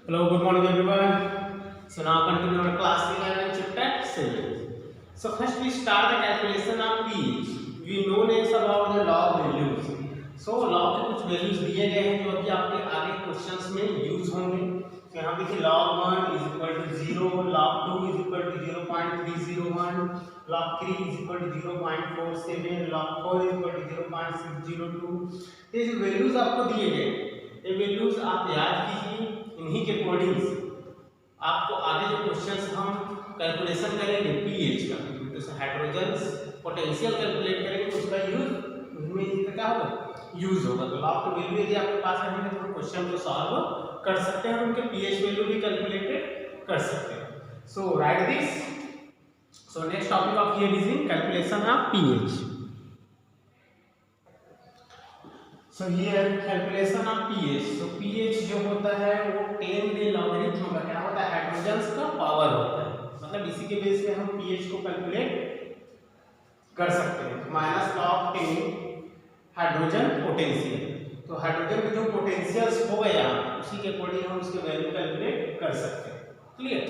Hello, good morning everyone. So now continue our class 11 chapter 7. So first we start the calculation of pH. We know this about the log values. So log के कुछ values दिए गए हैं जो अभी आपके आगे questions में use होंगे. तो यहाँ देखिए log 1 is equal to 0, log 2 is equal to 0.301, log 3 is equal to 0.47, log 4 is equal to 0.602. ये जो values आपको दिए गए ये values आप याद कीजिए. इन्हीं के अकॉर्डिंग आपको आगे जो क्वेश्चंस हम कैलकुलेशन करेंगे पीएच का, जैसे हाइड्रोजन पोटेंशियल कैलकुलेट करेंगे उसका यूज उनमें क्या होगा यूज होगा. तो लॉग की वैल्यू यदि आपके पास रहेंगे तो क्वेश्चन को सॉल्व कर सकते हैं और उनके पीएच वैल्यू भी कैलकुलेट कर सकते हैं. So write this. So next topic of here is in calculation of pH. So here calculation of pH. तो पीएच जो होता है वो 10 के लॉगरिथम का क्या होता है हाइड्रोजन्स का पावर होता है. मतलब इसी के बेस पे हम पीएच को कैलकुलेट कर सकते हैं. Minus log 10 hydrogen potential. तो हाइड्रोजन के जो पोटेंशियल्स हो गया उसी के अकॉर्डिंग हम उसके वैल्यू कैलकुलेट कर सकते हैं. क्लियर.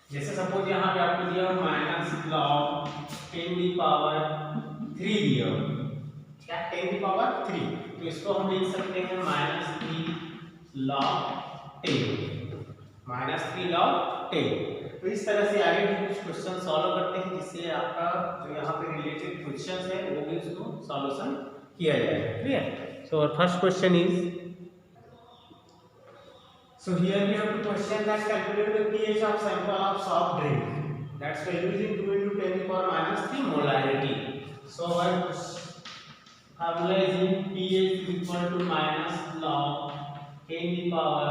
जैसे सपोज यहाँ पे आपको दिया माइनस लॉग 10 की पावर 3 दिया क्या 10 की पावर 3. तो इसको हम लिख सकते हैं -3 log 10 -3 log 10. तो इस तरह से आगे भी कुछ क्वेश्चन सॉल्व करते हैं जिससे आपका जो यहाँ पे रिलेटेड क्वेश्चंस है वो भी उसको सॉल्यूशन किया जाएगा. Clear. So our first question is so here we have to question that calculate the pH of sample of soft drink that's value is in 2 into 10 to the power -3 molarity. So our formula is in pH is equal to minus log 10 की power.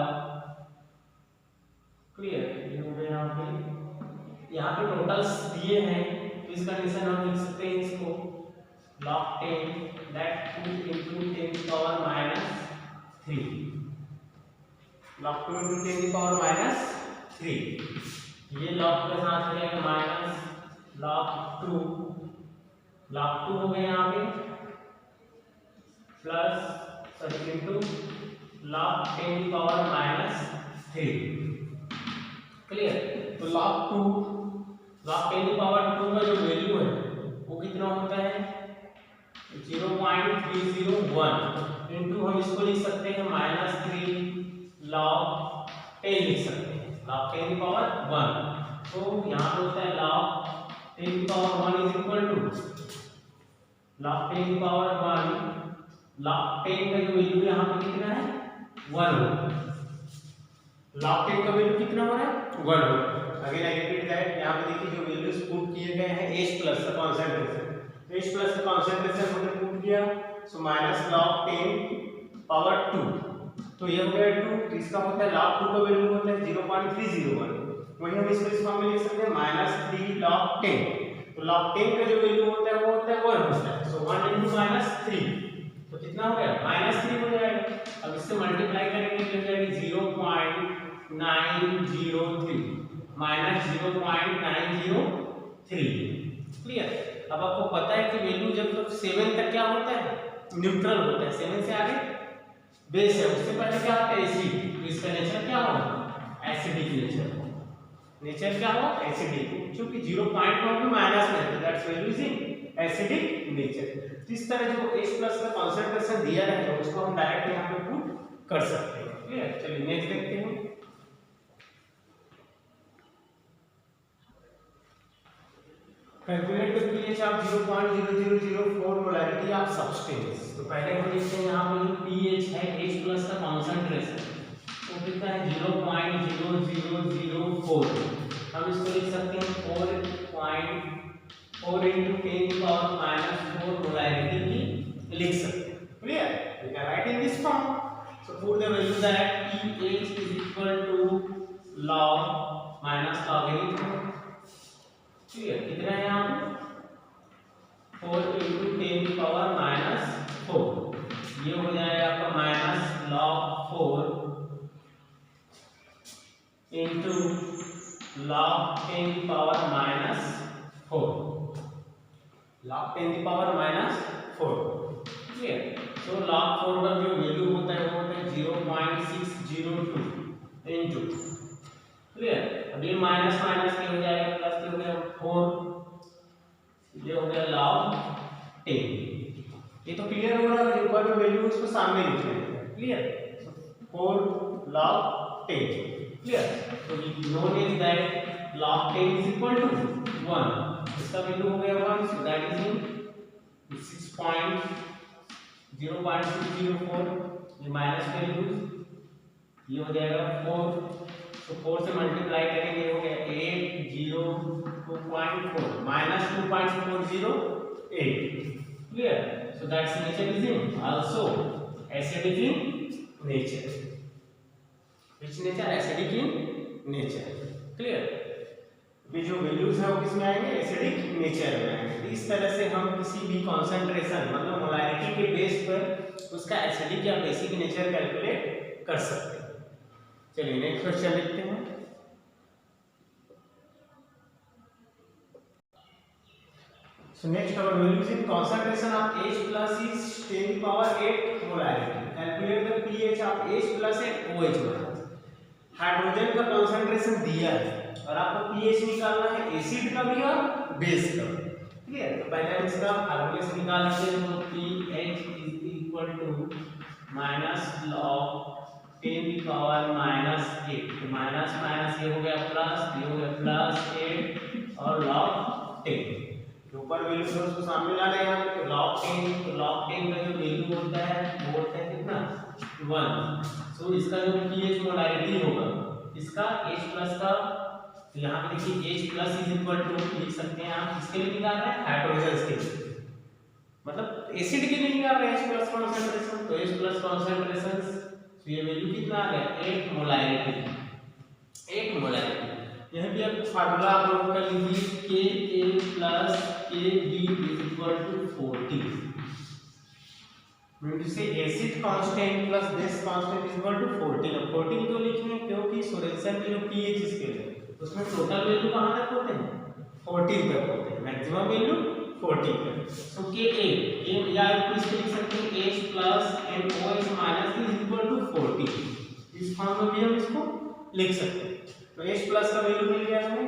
Clear. ये हो गया यहाँ पे totals दिए हैं तो इस कंडीशन हम लिख सकते हैं इसको log 10 that 2 into 10 की पावर -3 log 2 into 10 की पावर -3. ये log के साथ हो जाएगा माइनस log 2 हो गया यहाँ पे प्लस इंटू log 10 की पावर -3. क्लियर. तो log 10 की पावर 2 का जो वैल्यू है वो कितना होता है 0.301 इंटू हम इसको लिख सकते हैं -3 log 10 लिख सकते हैं log 10 की पावर 1. तो यहाँ पे होता है log 10 की power 1 is equal to log 10 की पावर 1 log 10 का जो वैल्यू यहाँ पे कितना है 1 log 10 का वैल्यू कितना हो रहा है 1. Again I repeat that. यहाँ पे देखिए जो वैल्यूज पुट किए गए हैं H प्लस का कंसंट्रेशन. H प्लस का कंसंट्रेशन हमने पुट किया. So minus log 10 power 2. तो ये हो गया 2. इसका होता है log 2 का वैल्यू होता है 0.301. वही हम इसको इस फॉर्म में लिख सकते हैं -3 log 10. तो log 10 का जो वैल्यू होता है वो होता है 1 होता है. सो 1 into -3 तो कितना हो गया -3 हो जाएगा. अब इससे मल्टीप्लाई करेंगे तो हो जाएगी 0.903 -0.903. क्लियर. अब आपको पता है कि वैल्यू जब तक 7 तक क्या होता है न्यूट्रल होता है. 7 से आगे बेस है उससे पहले क्या होता है एसिड. तो इसका नेचर क्या होगा एसिडिक नेचर. नेचर क्या होगा एसिडिक. क्योंकि 0.1 भी माइनस में है that's value is in acidic nature. इस तरह जो H प्लस का कंसंट्रेशन दिया है तो उसको हम डायरेक्ट यहाँ पे पुट कर सकते हैं. क्लियर. चलिए नेक्स्ट देखते हैं. Calculate the pH of 0.0004 molarity of substance. तो पहले हम देखते हैं यहाँ पे जो pH है H प्लस का कंसंट्रेशन वो कितना है 0.0004. हम इसको लिख सकते हैं 4 into 10 की पावर -4 मोलैरिटी की लिख सकते हैं. Clear. We can write in this form. So put the value that pH is equal to log minus logarithm. Clear. कितना है यहाँ पे 4 into 10 की पावर -4. ये हो जाएगा आपका माइनस log 4 into log 10 की पावर -4 log 10 की पावर -4. क्लियर. तो log 4 का जो वैल्यू होता है वो होता है 0.602 अब ये माइनस माइनस के हो जाएगा प्लस के हो गया 4, ये हो गया log 10। ये तो क्लियर हो रहा है, जो ऊपर में वैल्यू उसको सामने लिख रहे हैं, क्लियर। 4 log 10, clear. तो known is that log 10 is equal to 1, इसका वैल्यू हो गया 1, so that is in 0.604, ये माइनस वैल्यू, ये हो जाएगा 4, तो 4 से मल्टीप्लाई करेंगे, ये हो गया 8 0 2.4 minus 2.408, clear। So that's nature is in also acidic in nature. Which nature? Acidic in nature, clear। ये जो वैल्यूज है वो किसमें आएंगे? एसिडिक नेचर में आएंगे। इस तरह से हम किसी भी कॉन्सेंट्रेशन मतलब मोलारिटी के बेस पर उसका एसिडिक या बेसिक नेचर कैलकुलेट कर सकते हैं। चलिए नेक्स्ट क्वेश्चन लिखते हैं। So next our value is in concentration of H plus is 10 to the power 8 molarity. Calculate the pH of H plus and OH minus. Hydrogen का concentration दिया है और आपको pH निकालना है एसिड का भी और बेस का भी, क्लियर। तो पहले हम इसका फार्मूला से निकाल लेते हैं। तो pH is equal to minus log 10 की पावर माइनस 8, तो माइनस माइनस ये हो गया प्लस, ये हो गया प्लस 8 और log 10, ऊपर वैल्यू से उसको सामने ला रहे हैं यहाँ पे। तो log 10, तो log 10 का जो वैल्यू होता है वो होता है कितना? 1। सो इसका जो pH मोलारिटी होगा इसका H प्लस का, तो यहाँ पे देखिए H plus is equal to लिख सकते हैं आप, किसके लिए निकाल रहे हैं? हाइड्रोजन के लिए, मतलब एसिड के लिए निकाल रहे हैं H प्लस कॉन्सेंट्रेशन। तो H प्लस कॉन्सेंट्रेशन, तो ये वैल्यू कितना आ गया? 8 मोलारिटी, 8 मोलारिटी। यहाँ पे आप फार्मूला आप नोट कर लीजिए, Ka plus Kb is equal to 40। Mean से acid constant plus base constant is equal to 14। अब 14 क्यों लिखे हैं? क्योंकि सोल्यूशन में जो पीएच स्केल है उसमें टोटल वैल्यू कहां तक होते हैं? 14 तक होते हैं, मैक्सिमम वैल्यू 14 तक। सो Ka या आप इसको लिख सकते हैं H plus NOH minus is equal to 40। इस फॉर्म में भी हम इसको लिख सकते हैं। तो H प्लस का वैल्यू मिल गया हमें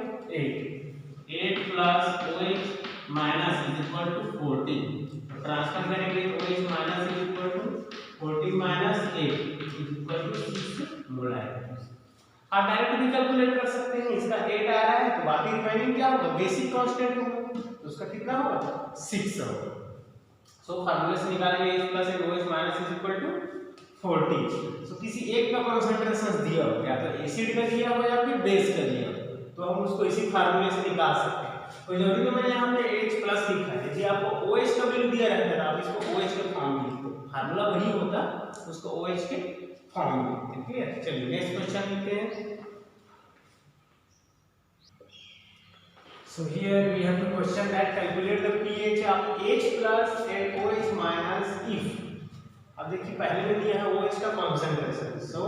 8 plus OH minus is equal to 14। Transfer करेंगे तो OH minus is equal to 14 minus 8 is equal to 6 molar. आप डायरेक्ट भी कैलकुलेट कर सकते हैं, इसका 8 आ रहा है तो बाकी रिमेनिंग क्या होगा? बेसिक कांस्टेंट होगा, तो उसका कितना होगा? 6 होगा। सो फार्मूला से निकालेंगे H plus OH minus is equal to 40। So किसी एक का कंसंट्रेशन दिया हो, या तो एसिड का दिया हो या फिर बेस का दिया हो, तो हम उसको इसी फार्मूले से निकाल सकते हैं। कोई जरूरी नहीं मैंने यहाँ पे H प्लस लिखा है, यदि आपको OH का वैल्यू दिया रहता है तो आप इसको OH के फॉर्म में लिखो, फार्मूला वही होता, उसको OH के फॉर्म में लिखते हैं, क्लियर। चलिए नेक्स्ट क्वेश्चन लिखते हैं। So here we have to question that calculate the pH of H plus and OH minus if। अब देखिए पहले में दिया है OH का कंसंट्रेशन, सो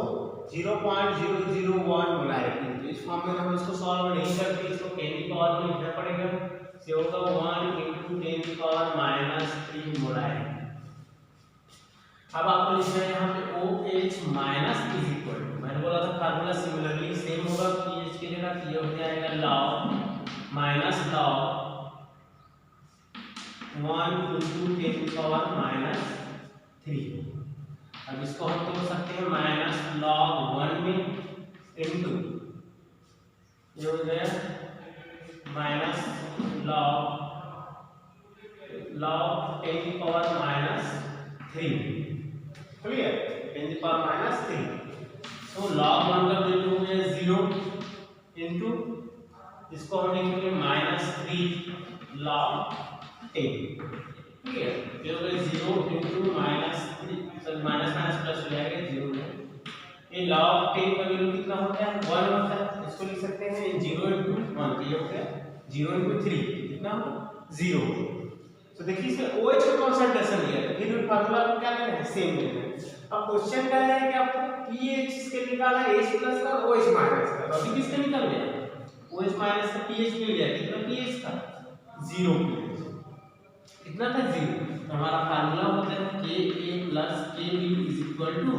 0.001 मोलारिटी। तो इस फॉर्म में हम इसको सॉल्व नहीं करते, इसको 10 की पावर में लिखना पड़ेगा। से होगा 1 × 10 की पावर माइनस 3 मोलारिटी। अब आपको लिखना है यहाँ पे OH minus is equal to, मैंने बोला था फार्मूला सिमिलरली सेम होगा, pH की जगह ये हो जाएगा log माइनस log 1 × 10 की पावर माइनस 3। अब इसको हम तोड़ सकते हैं माइनस log 1 में इनटू ये हो गया माइनस log 10 की पावर माइनस 3, क्लियर, 10 की पावर माइनस 3। सो log 1 का वैल्यू हो गया 0 इनटू इसको हम लिखेंगे माइनस 3 log 10, क्लियर। ये हो गया 0 into minus 3, sorry minus minus plus हो जाएगा 0 में। ये log 10 का वैल्यू कितना होता है? 1 होता है, इसको लिख सकते हैं 0 इनटू 1, ये हो गया 0 इनटू 3 कितना होगा? 0। तो देखिए इसमें OH का कंसंट्रेशन दिया है, फिर फार्मूला आपको क्या लेना है? सेम लेना है। अब क्वेश्चन क्या है कि आपको pH इसके निकाला है H प्लस का OH माइनस का, तो अभी किसका निकल गया? OH माइनस का pH मिल गया, कितना pH था? 0 pH, कितना था? 0। तो हमारा फार्मूला होता है Ka plus Kb is equal to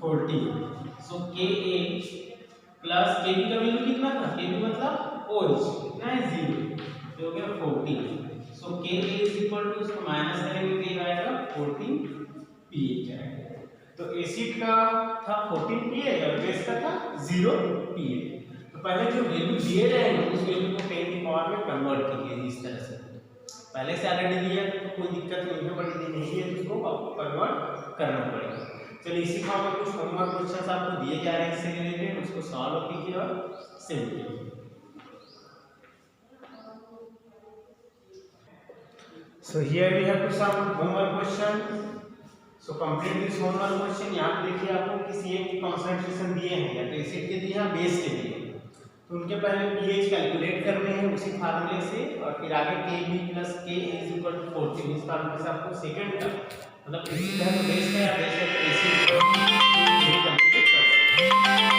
40। So Ka plus Kb का वैल्यू कितना था, Kb मतलब OH कितना है 0, जो हो गया 14। सो Ka इज इक्वल टू, इसको माइनस करेंगे तो ये आएगा 14 pH आएगा। तो एसिड का था 14 pH और बेस का था 0 pH। तो पहले जो वैल्यू दिए जाएंगे उस वैल्यू को 10 की पावर में कन्वर्ट कीजिए इस तरह से। पहले से ऑलरेडी दिया है तो कोई दिक्कत नहीं है, बट यदि नहीं है तो उसको आपको कन्वर्ट करना पड़ेगा। चलिए इसी फॉर्म में कुछ होमवर्क क्वेश्चंस आपको दिए जा रहे हैं इससे रिलेटेड, उसको सॉल्व कीजिए और सेव कीजिए। So here we have to some homework question. So complete this homework question. यहाँ पे देखिए आपको किसी एक की कॉन्सेंट्रेशन दिए हैं, या तो एसिड के दिए हैं बेस के दिए हैं, तो उनके पहले pH कैलकुलेट करने हैं उसी फार्मूले से, और फिर आगे Kb plus Ka is equal to 14 इस फार्मूले से आपको सेकंड का मतलब एसिड है तो बेस का या बेस है तो एसिड कैलकुलेट कर सकते हैं।